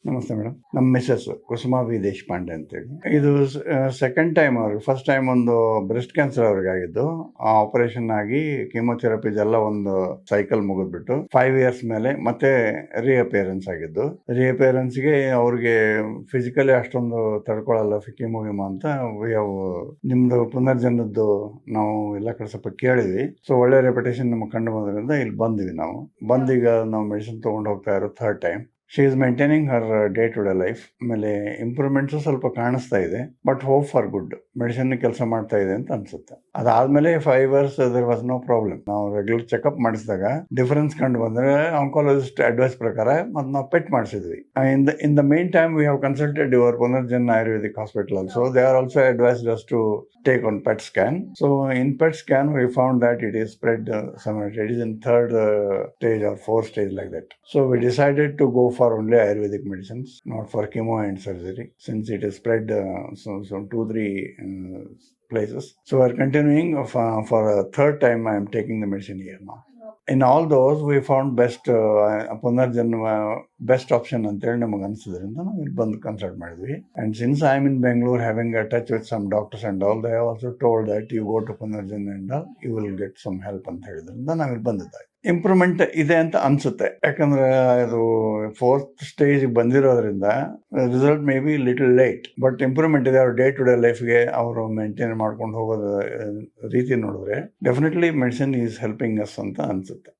ನಮಸ್ತೆ ಮೇಡಮ್. ನಮ್ಮ Mrs Kusuma V Deshpande ಅಂತೇಳಿ. ಇದು ಸೆಕೆಂಡ್ ಟೈಮ್ ಅವ್ರಿಗೆ. ಫಸ್ಟ್ ಟೈಮ್ ಒಂದು ಬ್ರೆಸ್ಟ್ ಕ್ಯಾನ್ಸರ್ ಅವ್ರಿಗೆ ಆಗಿದ್ದು. ಆ ಆಪರೇಷನ್ ಆಗಿ ಕೀಮೋಥೆರಪೀಸ್ ಎಲ್ಲ ಒಂದು ಸೈಕಲ್ ಮುಗಿದ್ಬಿಟ್ಟು 5 ಇಯರ್ಸ್ ಮೇಲೆ ಮತ್ತೆ ರಿಅಪಿಯರೆನ್ಸ್ ಆಗಿದ್ದು. ರಿಅಪಿಯರೆನ್ಸ್ಗೆ ಅವ್ರಿಗೆ ಫಿಸಿಕಲಿ ಅಷ್ಟೊಂದು ತಡ್ಕೊಳಲ್ಲ ಕೀಮೋ ಅಂತ ನಿಮ್ದು ಪುನರ್ಜನ್ಮದ್ದು ನಾವು ಎಲ್ಲ ಕಡೆ ಸ್ವಲ್ಪ ಕೇಳಿದ್ವಿ. ಸೊ ಒಳ್ಳೆ ರೆಪ್ಯುಟೇಷನ್ ನಮಗೆ ಕಂಡು ಬಂದ್ರಿಂದ ಇಲ್ಲಿ ಬಂದ್ವಿ ನಾವು. ಬಂದೀಗ ನಾವು ಮೆಡಿಸಿನ್ ತಗೊಂಡು ಹೋಗ್ತಾ ಇರೋ third time. She is maintaining her day to day life. ಆಮೇಲೆ ಇಂಪ್ರೂವ್ಮೆಂಟ್ಸು ಸ್ವಲ್ಪ ಕಾಣಿಸ್ತಾ ಇದೆ, but hope for good. Medicine ಕೆಲಸ ಮಾಡ್ತಾ ಇದೆ ಅಂತ ಅನ್ಸುತ್ತೆ. ಅದಾದ್ಮೇಲೆ 5 years there was no problem. ನಾವು ರೆಗ್ಯುಲರ್ ಚೆಕ್ಅಪ್ ಮಾಡಿಸಿದಾಗ ಡಿಫರೆನ್ಸ್ ಕಂಡು ಬಂದ್ರೆ ಆಂಕಾಲಜಿಸ್ಟ್ ಅಡ್ವೈಸ್ ಪ್ರಕಾರ ಮತ್ತೆ ನಾವು ಪೆಟ್ ಮಾಡಿಸಿದ್ವಿ. In the main time we have consulted your Punarjan Ayurvedic hospital also. They are also advised us to take on PET scan. So in PET scan we found that it is spread it is in third stage or fourth stage like that. So we decided to go for only Ayurvedic medicines, not for chemo and surgery, since it is spread some 2-3 places. So we are continuing for a third time I am taking the medicine here now. In all those we found Punarjanma best option ಅಂತೇಳಿ ನಮಗೆ ಅನಿಸಿದ್ರಿಂದ ನಾವು ಇಲ್ಲಿ ಬಂದು consult ಮಾಡಿದ್ವಿ. And since I am in Bengaluru having a touch with some doctors and all, they have also told that you go to Punarjan and all, you will get some help ಅಂತ ಹೇಳಿದ್ರಿಂದ ನಾವು ಇಲ್ಲಿ ಬಂದಿದ್ದೆ. ಇಂಪ್ರೂವ್ಮೆಂಟ್ ಇದೆ ಅಂತ ಅನ್ಸುತ್ತೆ, ಯಾಕಂದ್ರೆ ಅದು 4th ಸ್ಟೇಜ್ ಬಂದಿರೋದ್ರಿಂದ result may be little late, but improvement ಇದೆ. ಅವ್ರ ಡೇ ಟು ಡೇ ಲೈಫ್ಗೆ ಅವರು ಮೇಂಟೈನ್ ಮಾಡ್ಕೊಂಡು ಹೋಗೋದ ರೀತಿ ನೋಡಿದ್ರೆ definitely medicine is helping us ಅಂತ ಅನ್ಸುತ್ತೆ.